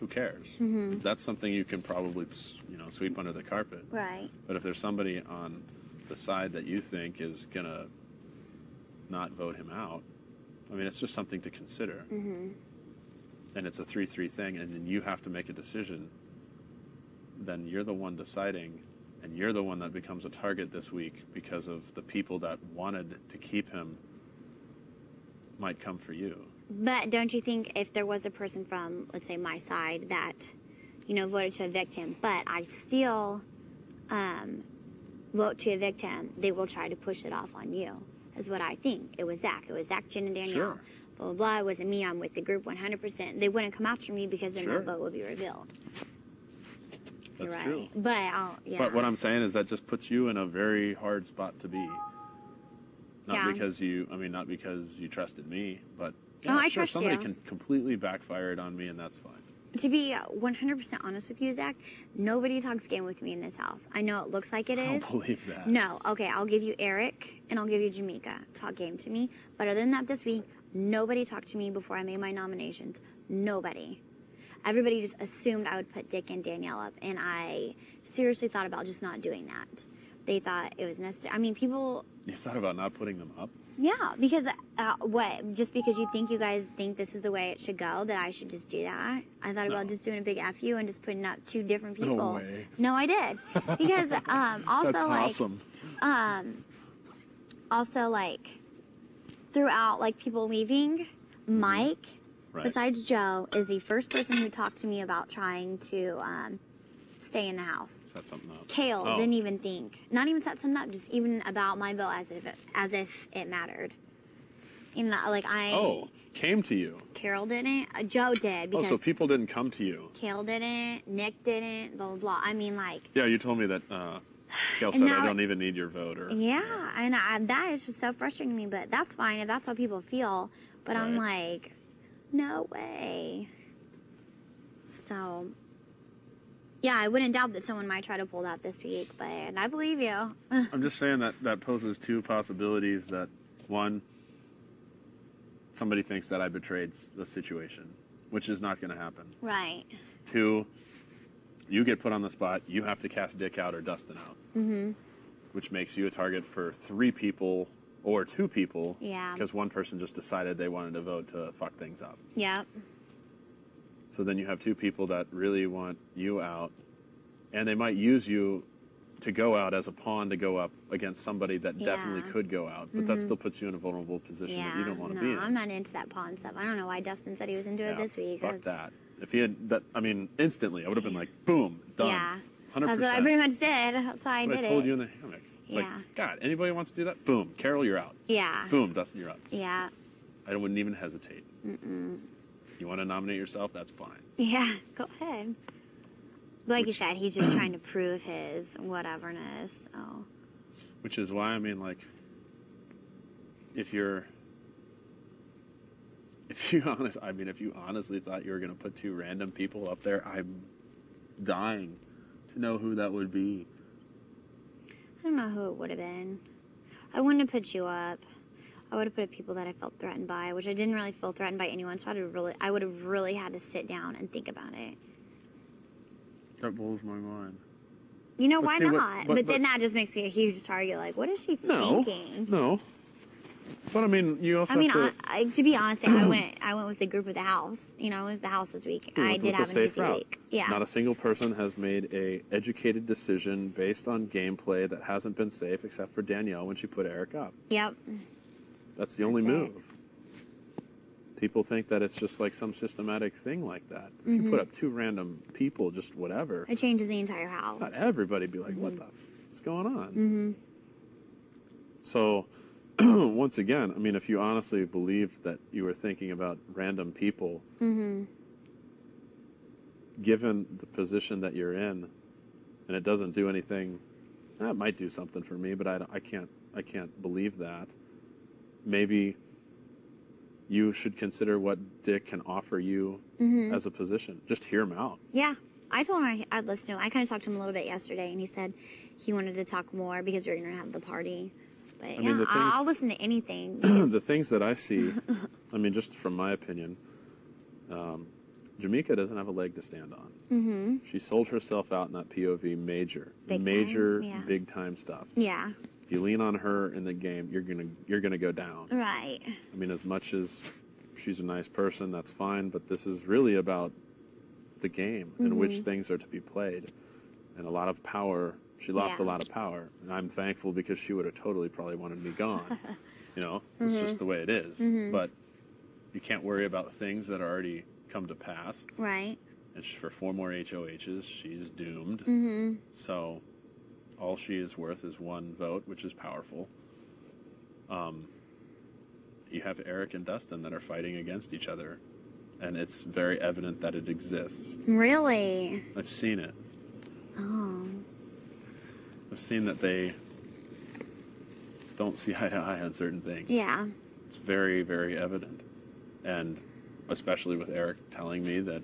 who cares? That's something you can probably, sweep under the carpet. Right. But if there's somebody on the side that you think is going to not vote him out, I mean, it's just something to consider. And it's a 3-3 thing, and then you have to make a decision. Then you're the one deciding, and you're the one that becomes a target this week because of the people that wanted to keep him might come for you. But don't you think if there was a person from, let's say, my side that, voted to evict him, but I still vote to evict him, they will try to push it off on you, is what I think. It was Zach. It was Zach, Jen, and Danielle. Sure. Blah, blah, blah. It wasn't me. I'm with the group 100%. They wouldn't come after me because then my vote would be revealed. That's right. True. But what I'm saying is that just puts you in a very hard spot to be. Not because you trusted me, but I trust somebody you. can completely backfire it on me, and that's fine. To be 100% honest with you, Zach, nobody talks game with me in this house. I know it looks like it is. I don't believe that. No. Okay, I'll give you Eric, and I'll give you Jamaica. Talk game to me. But other than that, this week, nobody talked to me before I made my nominations. Nobody. Everybody just assumed I would put Dick and Danielle up, and I seriously thought about just not doing that. They thought it was necessary. I mean, people... You thought about not putting them up? Yeah, because what? Just because you guys think this is the way it should go, that I should just do that? I thought about just doing a big F you and just putting up 2 different people. No way. No, I did. Because also That's awesome. Throughout people leaving, Mike, besides Joe, is the first person who talked to me about trying to stay in the house. Set something up. Kale didn't even think. Not even set something up, just even about my vote as if it mattered. Came to you. Carol didn't. Joe did. Because so people didn't come to you. Kale didn't. Nick didn't. Blah, blah, blah. I mean, Yeah, you told me that Kale said, I don't even need your vote. And that is just so frustrating to me, but that's fine if that's how people feel. But I'm like, no way. So... Yeah, I wouldn't doubt that someone might try to pull that this week, but I believe you. I'm just saying that poses 2 possibilities. That, 1, somebody thinks that I betrayed the situation, which is not going to happen. Right. 2, you get put on the spot, you have to cast Dick out or Dustin out. Which makes you a target for 3 people or 2 people. Yeah. Because one person just decided they wanted to vote to fuck things up. Yep. So then you have 2 people that really want you out, and they might use you to go out as a pawn to go up against somebody that definitely could go out, but that still puts you in a vulnerable position that you don't want to be in. I'm not into that pawn stuff. I don't know why Dustin said he was into it this week. Fuck that. If he had that, instantly, I would have been like, boom, done. Yeah. 100%. That's what I pretty much did. That's why I did it. I told you in the hammock. God, anybody wants to do that? Boom, Carol, you're out. Yeah. Boom, Dustin, you're out. Yeah. I wouldn't even hesitate. You want to nominate yourself? That's fine. Yeah, go ahead. Like you said, he's just trying to prove his whateverness. So. Which is why, if you honestly thought you were going to put 2 random people up there, I'm dying to know who that would be. I don't know who it would have been. I wouldn't have put you up. I would have put people that I felt threatened by, which I didn't really feel threatened by anyone, so I would have really had to sit down and think about it. That blows my mind. Why not? But then that just makes me a huge target. Like, what is she thinking? No. But you also to be honest, I went with the group of the house. I went with the house this week. I did have a busy week. Yeah. Not a single person has made a educated decision based on gameplay that hasn't been safe, except for Danielle when she put Eric up. Yep. That's the only move. People think that it's just like some systematic thing like that. If you put up 2 random people, just whatever. It changes the entire house. Not everybody be like, what the what's going on? So, once again, if you honestly believed that you were thinking about random people, given the position that you're in, and it doesn't do anything, it might do something for me, but I can't believe that. Maybe you should consider what Dick can offer you as a position. Just hear him out. Yeah. I told him I'd listen to him. I kind of talked to him a little bit yesterday, and he said he wanted to talk more because we were going to have the party. But I'll listen to anything. The things that I see, just from my opinion, Jamaica doesn't have a leg to stand on. Mm-hmm. She sold herself out in that POV big time stuff. Yeah. If you lean on her in the game, you're gonna go down. Right. I mean, as much as she's a nice person, that's fine, but this is really about the game and which things are to be played. And a lot of power. She lost a lot of power, and I'm thankful because she would have totally probably wanted me gone. You know, it's just the way it is. But you can't worry about things that already come to pass. Right. And for 4 more HOHs, she's doomed. So all she is worth is 1 vote, which is powerful. You have Eric and Dustin that are fighting against each other, and it's very evident that it exists. Really? I've seen it. Oh. I've seen that they don't see eye to eye on certain things. Yeah. It's very, very evident. And especially with Eric telling me that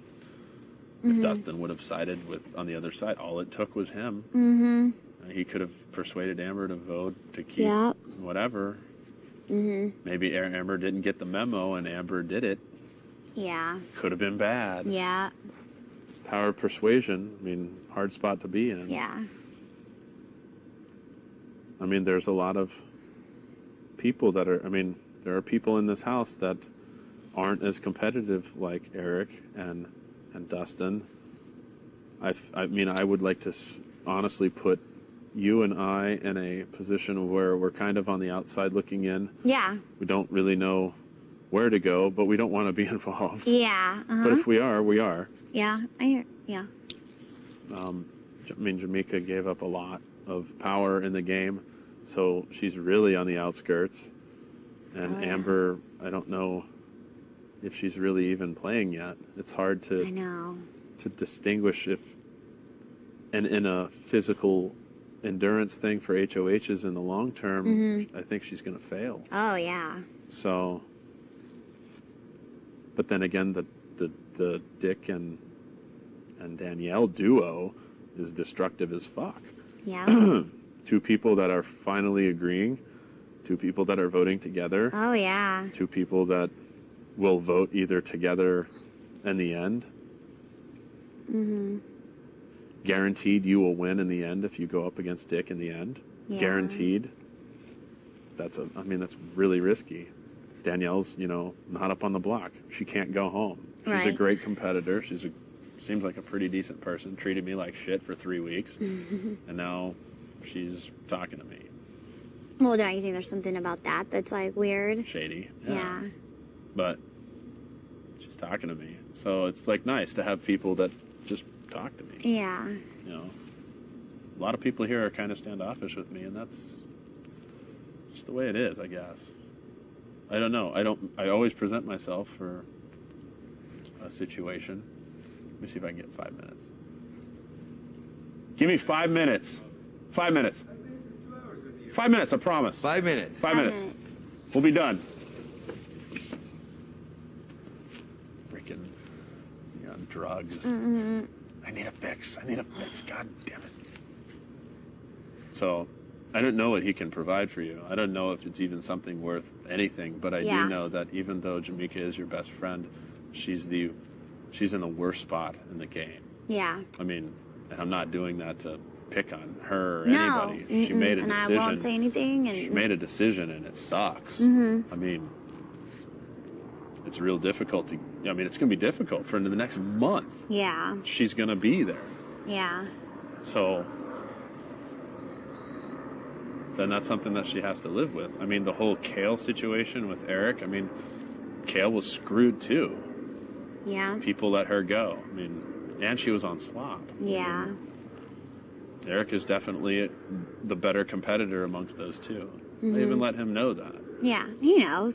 if Dustin would have sided with on the other side, all it took was him. He could have persuaded Amber to vote to keep whatever. Maybe Amber didn't get the memo and Amber did it. Yeah. Could have been bad. Yeah. Power of persuasion. I mean, hard spot to be in. Yeah. I mean, there's a lot of people that are, I mean, there are people in this house that aren't as competitive like Eric and Dustin. I mean, I would like to honestly put you and I in a position where we're kind of on the outside looking in. Yeah. We don't really know where to go, but we don't want to be involved. Yeah. But if we are, we are. Yeah. I hear. Yeah. I mean, Jamaica gave up a lot of power in the game, so she's really on the outskirts. And Amber, I don't know if she's really even playing yet. It's hard to distinguish if, and in a physical endurance thing for HOHs in the long term, I think she's going to fail. Oh yeah. So, but then again, the Dick and Danielle duo is destructive as fuck. Yeah. 2 people that are finally agreeing, 2 people that are voting together. Oh yeah. 2 people that will vote either together in the end. Guaranteed you will win in the end if you go up against Dick in the end. Yeah. Guaranteed. That's really risky. Danielle's, not up on the block. She can't go home. She's a great competitor. Seems like a pretty decent person. Treated me like shit for 3 weeks. And now she's talking to me. Well, don't you think there's something about that that's like weird? Shady. Yeah. But she's talking to me. So it's like nice to have people that just talk to me. Yeah. A lot of people here are kind of standoffish with me, and that's just the way it is, I guess. I don't know. I always present myself for a situation. Let me see if I can get 5 minutes. Give me 5 minutes. 5 minutes. 5 minutes, I promise. 5 minutes. 5 minutes. We'll be done. Freaking on drugs. I need a fix. God damn it. So, I don't know what he can provide for you. I don't know if it's even something worth anything, but I do know that even though Jamaica is your best friend, she's in the worst spot in the game. Yeah. I mean, and I'm not doing that to pick on her or anybody. She made a decision. And I won't say anything. And she made a decision, and it sucks. I mean, it's real difficult to. I mean, it's going to be difficult for the next month. Yeah. She's going to be there. Yeah. So then that's something that she has to live with. I mean, the whole Kale situation with Eric. I mean, Kale was screwed too. Yeah. People let her go. I mean, and she was on slop. Yeah. Eric is definitely the better competitor amongst those 2. I even let him know that. Yeah, he knows.